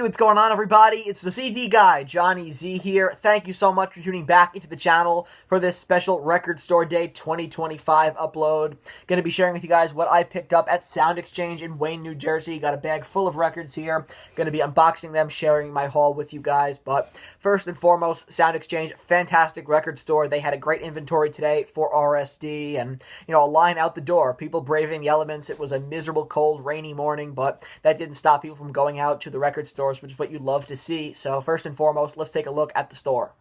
what's going on, everybody? It's the CD guy, Johnny Z here. Thank you so much for tuning back into the channel for this special Record Store Day 2025 upload. Going to be sharing with you guys what I picked up at Sound Exchange in Wayne, New Jersey. Got a bag full of records here. Going to be unboxing them, sharing my haul with you guys. But first and foremost, Sound Exchange, fantastic record store. They had a great inventory today for RSD and, a line out the door. People braving the elements. It was a miserable, cold, rainy morning, but that didn't stop people from going out to the record stores, which is what you love to see. So first and foremost, let's take a look at the store.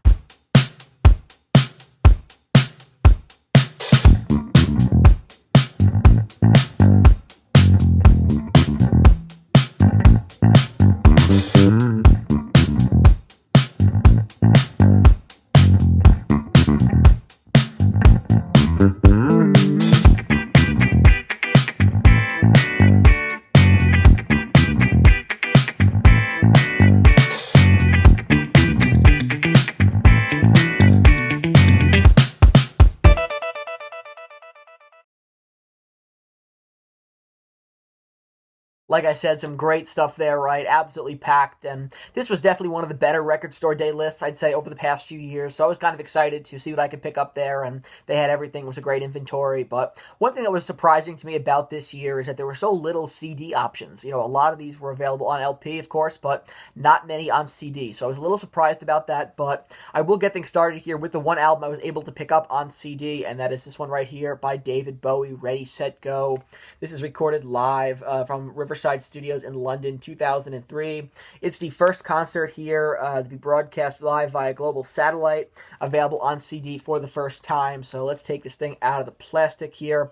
Like I said, some great stuff there, right? Absolutely packed, and this was definitely one of the better Record Store Day lists, I'd say, over the past few years, so I was kind of excited to see what I could pick up there, and they had everything. It was a great inventory, but one thing that was surprising to me about this year is that there were so little CD options. A lot of these were available on LP, of course, but not many on CD, so I was a little surprised about that, but I will get things started here with the one album I was able to pick up on CD, and that is this one right here by David Bowie, Ready, Set, Go. This is recorded live from Riverside Studios in London, 2003. It's the first concert here to be broadcast live via global satellite, available on CD for the first time. So let's take this thing out of the plastic here.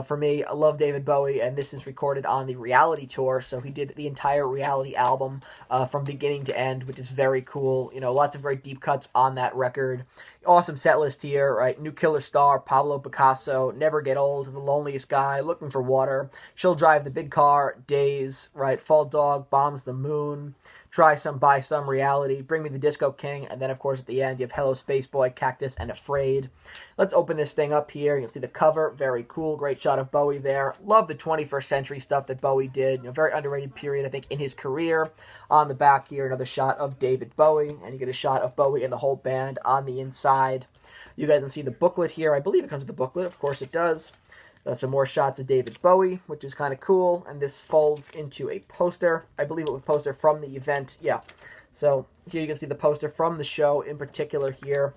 For me, I love David Bowie, and this is recorded on the Reality Tour, so he did the entire Reality album from beginning to end, which is very cool. Lots of very deep cuts on that record. Awesome set list here, right? New Killer Star, Pablo Picasso, Never Get Old, The Loneliest Guy, Looking for Water, She'll Drive the Big Car, Days, right? Fall Dog, Bombs the Moon, Try Some, Buy Some, Reality, Bring Me the Disco King, and then, of course, at the end, you have Hello Space Boy, Cactus, and Afraid. Let's open this thing up here. You can see the cover. Very cool. Great shot of Bowie there. Love the 21st century stuff that Bowie did. Very underrated period, I think, in his career. On the back here, another shot of David Bowie, and you get a shot of Bowie and the whole band on the inside. You guys can see the booklet here. I believe it comes with the booklet. Of course it does. Some more shots of David Bowie, which is kind of cool. And this folds into a poster. I believe it was a poster from the event. Yeah. So here you can see the poster from the show in particular here.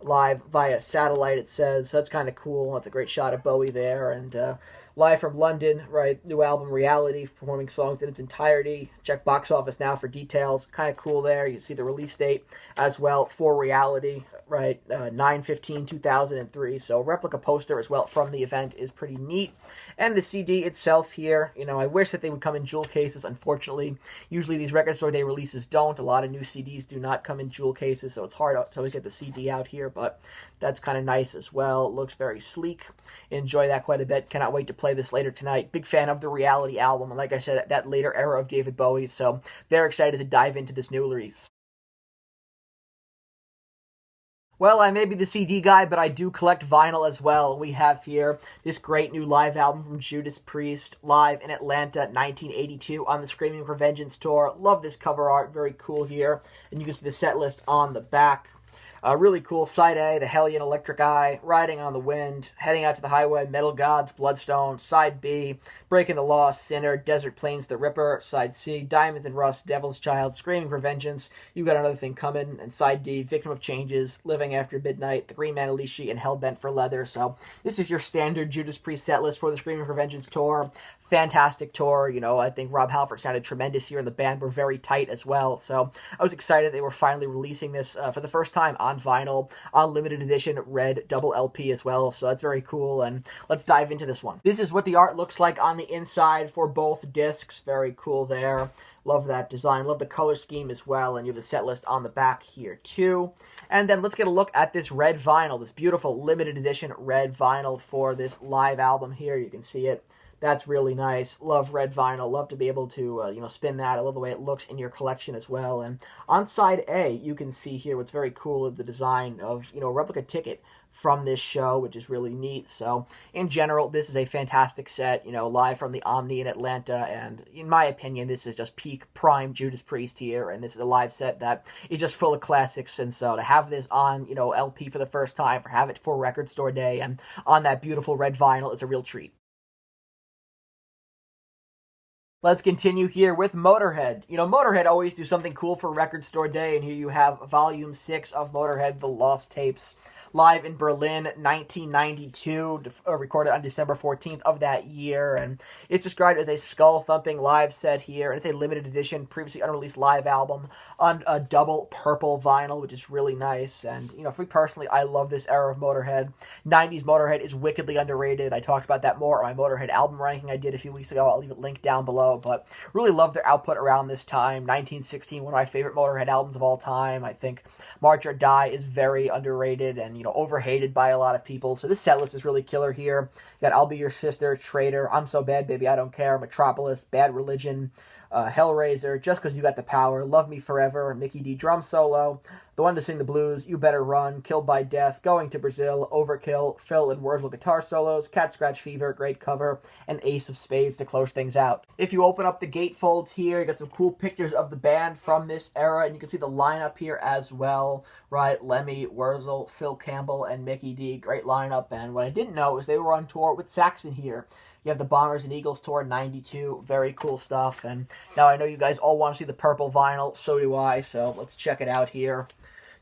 Live via satellite, it says. So that's kind of cool. That's a great shot of Bowie there. And live from London, right? New album, Reality, performing songs in its entirety. Check box office now for details. Kind of cool there. You see the release date as well for Reality, right? 9/15/2003. So replica poster as well from the event is pretty neat. And the CD itself here, I wish that they would come in jewel cases. Unfortunately, usually these Record Store Day releases don't. A lot of new CDs do not come in jewel cases, so it's hard to always get the CD out here, but that's kind of nice as well. It looks very sleek. Enjoy that quite a bit. Cannot wait to play this later tonight. Big fan of the Reality album, and like I said, that later era of David Bowie, so very excited to dive into this new release. Well, I may be the CD guy, but I do collect vinyl as well. We have here this great new live album from Judas Priest, live in Atlanta, 1982, on the Screaming for Vengeance tour. Love this cover art, very cool here. And you can see the set list on the back. Really cool. Side A, The Hellion, Electric Eye, Riding on the Wind, Heading Out to the Highway, Metal Gods, Bloodstone. Side B, Breaking the Law, Sinner, Desert Plains, The Ripper. Side C, Diamonds and Rust, Devil's Child, Screaming for Vengeance, You Got Another Thing Coming. And side D, Victim of Changes, Living After Midnight, The Green Man Alishi, and Hellbent for Leather. So this is your standard Judas Priest set list for the Screaming for Vengeance tour. Fantastic tour. I think Rob Halford sounded tremendous here, and the band were very tight as well. So I was excited they were finally releasing this for the first time on vinyl, on limited edition red double LP as well. So that's very cool, and let's dive into this one. This is what the art looks like on the inside for both discs. Very cool there. Love that design. Love the color scheme as well, and you have the set list on the back here too. And then let's get a look at this red vinyl, this beautiful limited edition red vinyl for this live album here. You can see it. That's really nice. Love red vinyl. Love to be able to, spin that. I love the way it looks in your collection as well. And on side A, you can see here what's very cool of the design of, a replica ticket from this show, which is really neat. So in general, this is a fantastic set, live from the Omni in Atlanta, and in my opinion, this is just peak prime Judas Priest here, and this is a live set that is just full of classics. And so to have this on, LP for the first time, or have it for Record Store Day and on that beautiful red vinyl is a real treat. Let's continue here with Motorhead. Motorhead always do something cool for Record Store Day, and here you have Volume 6 of Motorhead, The Lost Tapes, live in Berlin, 1992, recorded on December 14th of that year, and it's described as a skull-thumping live set here, and it's a limited edition, previously unreleased live album on a double purple vinyl, which is really nice, and, for me personally, I love this era of Motorhead. 90s Motorhead is wickedly underrated. I talked about that more on my Motorhead album ranking I did a few weeks ago. I'll leave it linked down below, but really love their output around this time. 1916, one of my favorite Motorhead albums of all time. I think March or Die is very underrated and, overhated by a lot of people. So this set list is really killer here. You got I'll Be Your Sister, Traitor, I'm So Bad, Baby, I Don't Care, Metropolis, Bad Religion, Hellraiser, Just 'Cause You Got the Power, Love Me Forever, Mickey D drum solo, The One to Sing the Blues, You Better Run, Killed by Death, Going to Brazil, Overkill, Phil and Wurzel guitar solos, Cat Scratch Fever, great cover, and Ace of Spades to close things out. If you open up the gatefolds here, you got some cool pictures of the band from this era, and you can see the lineup here as well, right? Lemmy, Wurzel, Phil Campbell, and Mickey D, great lineup, and what I didn't know is they were on tour with Saxon here. You have the Bombers and Eagles tour, 92. Very cool stuff. And now I know you guys all want to see the purple vinyl. So do I. So let's check it out here.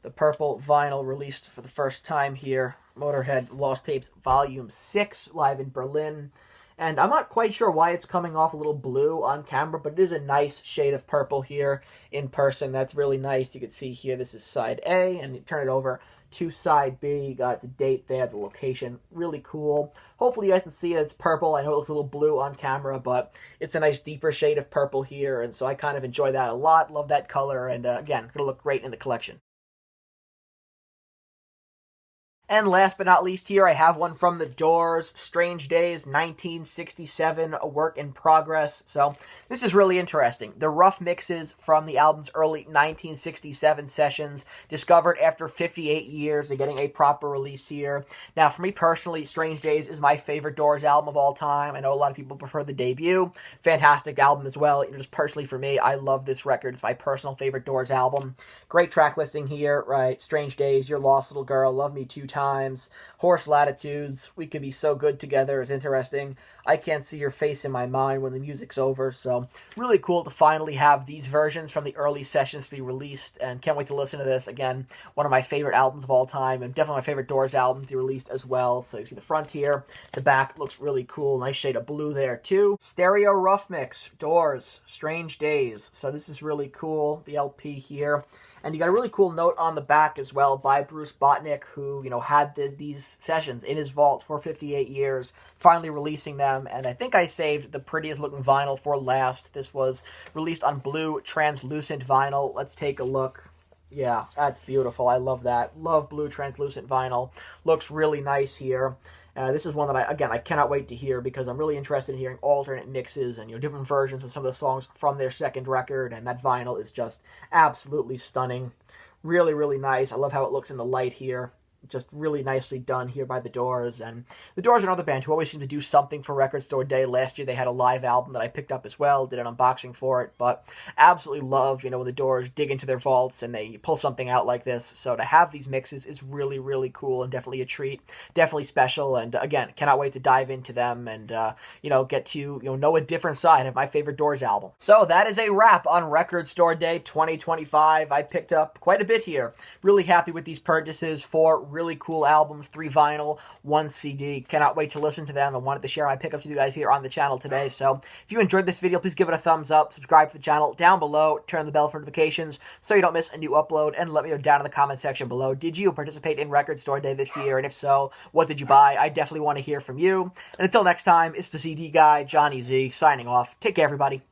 The purple vinyl released for the first time here. Motorhead Lost Tapes Volume 6, live in Berlin. And I'm not quite sure why it's coming off a little blue on camera, but it is a nice shade of purple here in person. That's really nice. You can see here, this is side A, and you turn it over to side B. You got the date there, the location. Really cool. Hopefully you guys can see it's purple. I know it looks a little blue on camera, but it's a nice deeper shade of purple here, and so I kind of enjoy that a lot. Love that color, and again, going to look great in the collection. And last but not least here, I have one from The Doors, Strange Days, 1967, a work in progress. So this is really interesting. The rough mixes from the album's early 1967 sessions, discovered after 58 years. They're getting a proper release here. Now, for me personally, Strange Days is my favorite Doors album of all time. I know a lot of people prefer the debut. Fantastic album as well. Just personally for me, I love this record. It's my personal favorite Doors album. Great track listing here, right? Strange Days, Your Lost Little Girl, Love Me Two Times, Horse Latitudes, We Could Be So Good Together is interesting. I Can't See Your Face in My Mind When the Music's Over. So really cool to finally have these versions from the early sessions to be released, and can't wait to listen to this. Again, one of my favorite albums of all time, and definitely my favorite Doors album to be released as well. So you see the front here, the back looks really cool. Nice shade of blue there too. Stereo rough mix, Doors, Strange Days. So this is really cool, the LP here. And you got a really cool note on the back as well by Bruce Botnick, who, had these sessions in his vault for 58 years, finally releasing them. And I think I saved the prettiest looking vinyl for last. This was released on blue translucent vinyl. Let's take a look. Yeah, that's beautiful. I love that. Love blue translucent vinyl. Looks really nice here. This is one that I cannot wait to hear, because I'm really interested in hearing alternate mixes and different versions of some of the songs from their second record, and that vinyl is just absolutely stunning. Really, really nice. I love how it looks in the light here. Just really nicely done here by The Doors. And The Doors are another band who always seem to do something for Record Store Day. Last year they had a live album that I picked up as well, did an unboxing for it, but absolutely love, when The Doors dig into their vaults and they pull something out like this. So to have these mixes is really, really cool and definitely a treat, definitely special, and again, cannot wait to dive into them and, get to, know a different side of my favorite Doors album. So that is a wrap on Record Store Day 2025. I picked up quite a bit here. Really happy with these purchases. 4 really cool albums, 3 vinyl, 1 CD. Cannot wait to listen to them. I wanted to share my pickups with you guys here on the channel today. So if you enjoyed this video, please give it a thumbs up, subscribe to the channel down below, turn on the bell for notifications so you don't miss a new upload, and let me know down in the comment section below, did you participate in Record Store Day this year? And if so, what did you buy? I definitely want to hear from you. And until next time, it's the CD guy, Johnny Z, signing off. Take care, everybody.